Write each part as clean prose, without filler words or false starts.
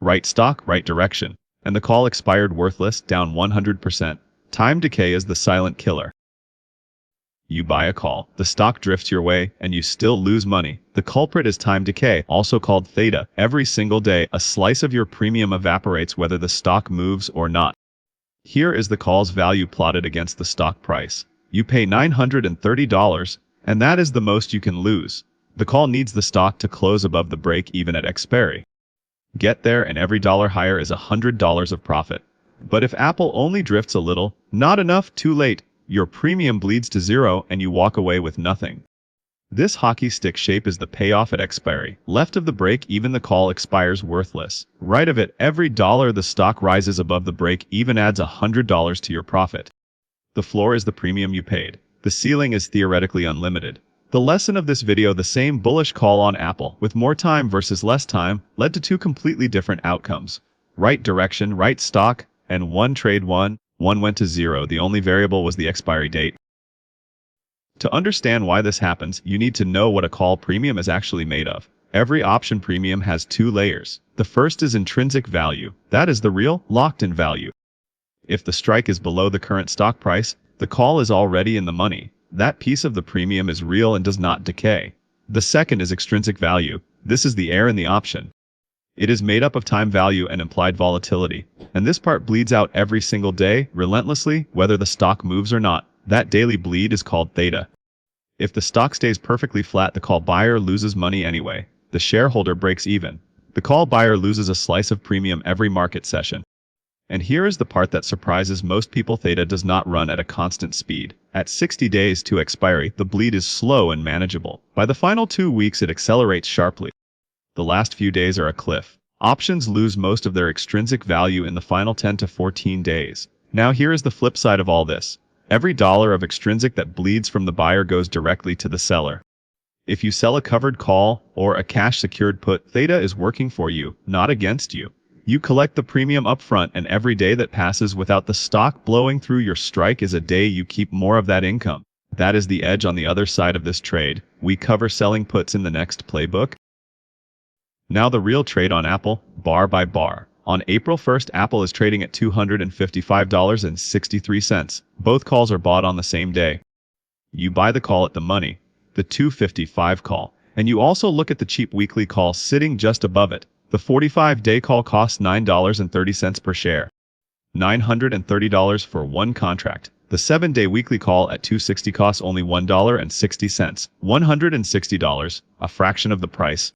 Right stock, right direction. And the call expired worthless, down 100%. Time decay is the silent killer. You buy a call, the stock drifts your way, and you still lose money. The culprit is time decay, also called theta. Every single day, a slice of your premium evaporates whether the stock moves or not. Here is the call's value plotted against the stock price. You pay $930, and that is the most you can lose. The call needs the stock to close above the break even at expiry. Get there and every dollar higher is $100 of profit. But if Apple only drifts a little, not enough, too late, your premium bleeds to zero and you walk away with nothing. This hockey stick shape is the payoff at expiry. Left of the break even the call expires worthless. Right of it, every dollar the stock rises above the break even adds $100 to your profit. The floor is the premium you paid. The ceiling is theoretically unlimited. The lesson of this video, the same bullish call on Apple, with more time versus less time, led to two completely different outcomes. Right direction, right stock, and one trade won. One went to zero. The only variable was the expiry date. To understand why this happens, you need to know what a call premium is actually made of. Every option premium has two layers. The first is intrinsic value. That is the real, locked-in value. If the strike is below the current stock price, the call is already in the money. That piece of the premium is real and does not decay. The second is extrinsic value. This is the air in the option. It is made up of time value and implied volatility, and this part bleeds out every single day, relentlessly, whether the stock moves or not. That daily bleed is called theta. If the stock stays perfectly flat, the call buyer loses money anyway. The shareholder breaks even. The call buyer loses a slice of premium every market session. And here is the part that surprises most people. Theta does not run at a constant speed. At 60 days to expiry, the bleed is slow and manageable. By the final 2 weeks, it accelerates sharply. The last few days are a cliff. Options lose most of their extrinsic value in the final 10 to 14 days. Now here is the flip side of all this. Every dollar of extrinsic that bleeds from the buyer goes directly to the seller. If you sell a covered call or a cash-secured put, theta is working for you, not against you. You collect the premium upfront, and every day that passes without the stock blowing through your strike is a day you keep more of that income. That is the edge on the other side of this trade. We cover selling puts in the next playbook. Now the real trade on Apple, bar by bar. On April 1st, Apple is trading at $255.63. Both calls are bought on the same day. You buy the call at the money, the $255 call, and you also look at the cheap weekly call sitting just above it. The 45-day call costs $9.30 per share. $930 for one contract. The 7-day weekly call at $260 costs only $1.60. $160, a fraction of the price.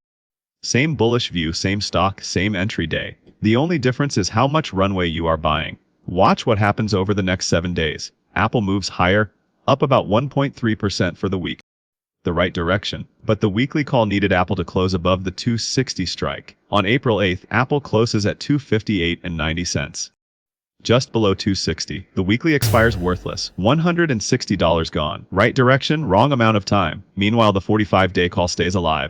Same bullish view, same stock, same entry day. The only difference is how much runway you are buying. Watch what happens over the next 7 days. Apple moves higher, up about 1.3% for the week. The right direction, but the weekly call needed Apple to close above the 260 strike. On April 8th, Apple closes at $258.90. Just below 260, the weekly expires worthless. $160 gone. Right direction, wrong amount of time. Meanwhile, the 45-day call stays alive.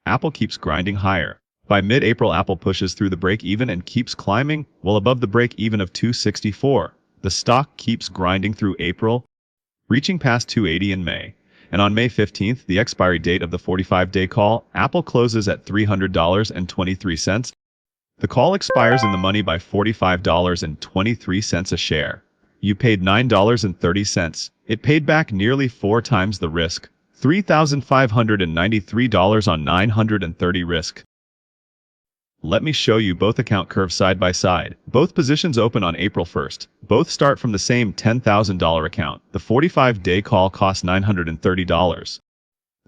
Apple keeps grinding higher. By mid-April, Apple pushes through the break-even and keeps climbing, well above the break-even of 264. The stock keeps grinding through April, reaching past 280 in May. And on May 15th, the expiry date of the 45-day call, Apple closes at $300.23. The call expires in the money by $45.23 a share. You paid $9.30. It paid back nearly 4 times the risk. $3,593 on 930 risk. Let me show you both account curves side by side. Both positions open on April 1st. Both start from the same $10,000 account. The 45-day call costs $930.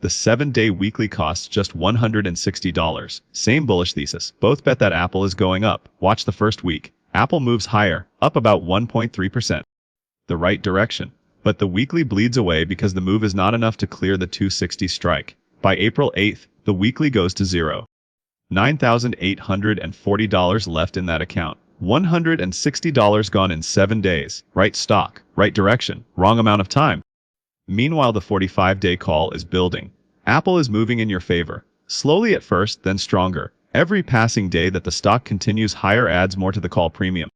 The 7-day weekly costs just $160. Same bullish thesis. Both bet that Apple is going up. Watch the first week. Apple moves higher, up about 1.3%. The right direction. But the weekly bleeds away because the move is not enough to clear the 260 strike. By April 8th, the weekly goes to zero. $9,840 left in that account. $160 gone in 7 days. Right stock, right direction, wrong amount of time. Meanwhile, the 45-day call is building. Apple is moving in your favor. Slowly at first, then stronger. Every passing day that the stock continues higher adds more to the call premium.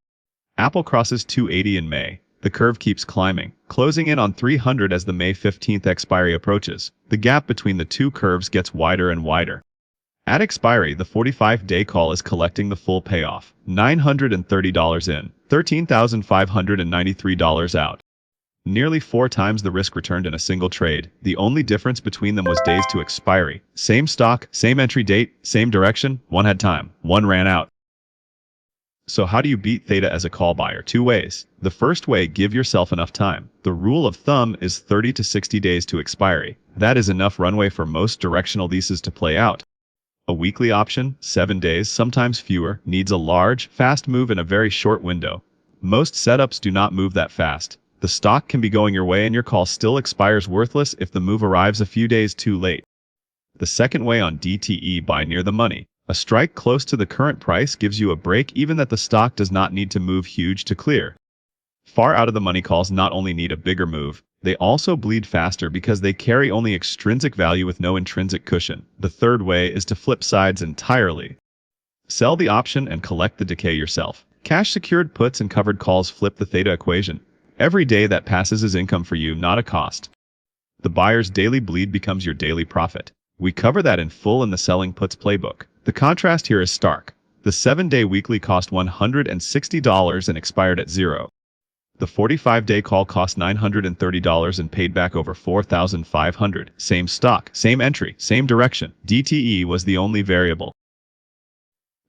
Apple crosses 280 in May. The curve keeps climbing, closing in on 300 as the May 15th expiry approaches. The gap between the two curves gets wider and wider. At expiry, the 45-day call is collecting the full payoff, $930 in, $13,593 out. Nearly 4 times the risk returned in a single trade. The only difference between them was days to expiry. Same stock, same entry date, same direction. One had time, one ran out. So how do you beat Theta as a call buyer? 2 ways. The first way, give yourself enough time. The rule of thumb is 30 to 60 days to expiry. That is enough runway for most directional leases to play out. A weekly option, 7 days, sometimes fewer, needs a large, fast move in a very short window. Most setups do not move that fast. The stock can be going your way and your call still expires worthless if the move arrives a few days too late. The second way, on DTE, buy near the money. A strike close to the current price gives you a break even that the stock does not need to move huge to clear. Far out of the money calls not only need a bigger move, they also bleed faster because they carry only extrinsic value with no intrinsic cushion. The third way is to flip sides entirely. Sell the option and collect the decay yourself. Cash secured puts and covered calls flip the Theta equation. Every day that passes is income for you, not a cost. The buyer's daily bleed becomes your daily profit. We cover that in full in the Selling Puts playbook. The contrast here is stark. The 7-day weekly cost $160 and expired at 0. The 45-day call cost $930 and paid back over $4,500. Same stock, same entry, same direction. DTE was the only variable.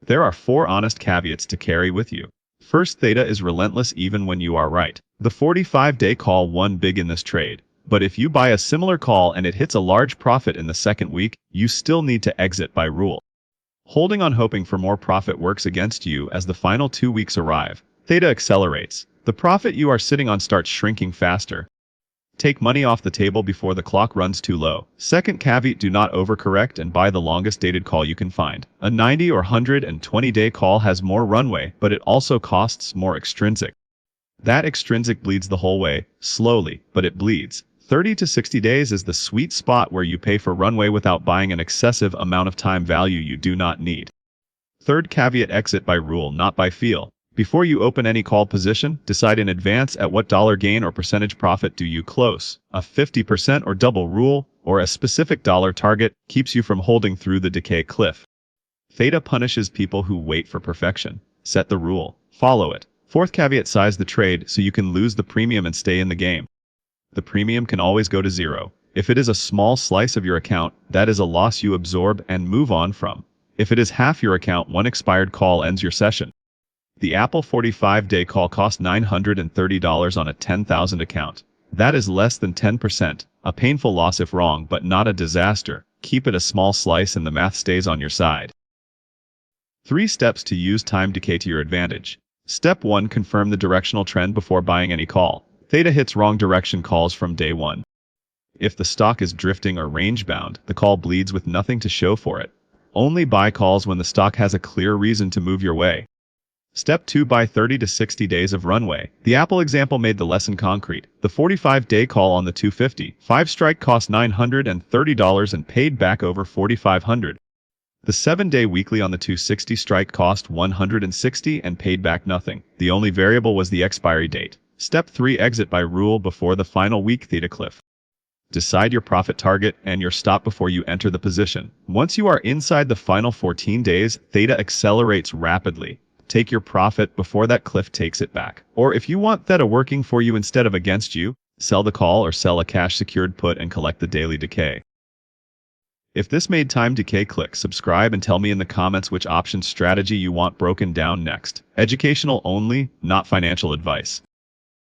There are 4 honest caveats to carry with you. First, Theta is relentless even when you are right. The 45-day call won big in this trade. But if you buy a similar call and it hits a large profit in the second week, you still need to exit by rule. Holding on hoping for more profit works against you as the final 2 weeks arrive. Theta accelerates. The profit you are sitting on starts shrinking faster. Take money off the table before the clock runs too low. Second caveat, do not overcorrect and buy the longest dated call you can find. A 90 or 120-day call has more runway, but it also costs more extrinsic. That extrinsic bleeds the whole way, slowly, but it bleeds. 30 to 60 days is the sweet spot where you pay for runway without buying an excessive amount of time value you do not need. Third caveat, exit by rule, not by feel. Before you open any call position, decide in advance at what dollar gain or percentage profit do you close. A 50% or double rule, or a specific dollar target, keeps you from holding through the decay cliff. Theta punishes people who wait for perfection. Set the rule. Follow it. Fourth caveat, size the trade so you can lose the premium and stay in the game. The premium can always go to 0. If it is a small slice of your account, that is a loss you absorb and move on from. If it is half your account, one expired call ends your session. The Apple 45-day call cost $930 on a 10,000 account. That is less than 10%, a painful loss if wrong, but not a disaster. Keep it a small slice and the math stays on your side. 3 steps to use time decay to your advantage. Step 1, confirm the directional trend before buying any call. Theta hits wrong direction calls from day 1. If the stock is drifting or range-bound, the call bleeds with nothing to show for it. Only buy calls when the stock has a clear reason to move your way. Step 2, buy 30 to 60 days of runway. The Apple example made the lesson concrete. The 45-day call on the 250, 5 strike cost $930 and paid back over $4,500. The 7-day weekly on the 260 strike cost $160 and paid back nothing. The only variable was the expiry date. Step 3, exit by rule before the final week Theta cliff. Decide your profit target and your stop before you enter the position. Once you are inside the final 14 days, Theta accelerates rapidly. Take your profit before that cliff takes it back. Or if you want Theta working for you instead of against you, sell the call or sell a cash-secured put and collect the daily decay. If this made time decay, click subscribe and tell me in the comments which option strategy you want broken down next. Educational only, not financial advice.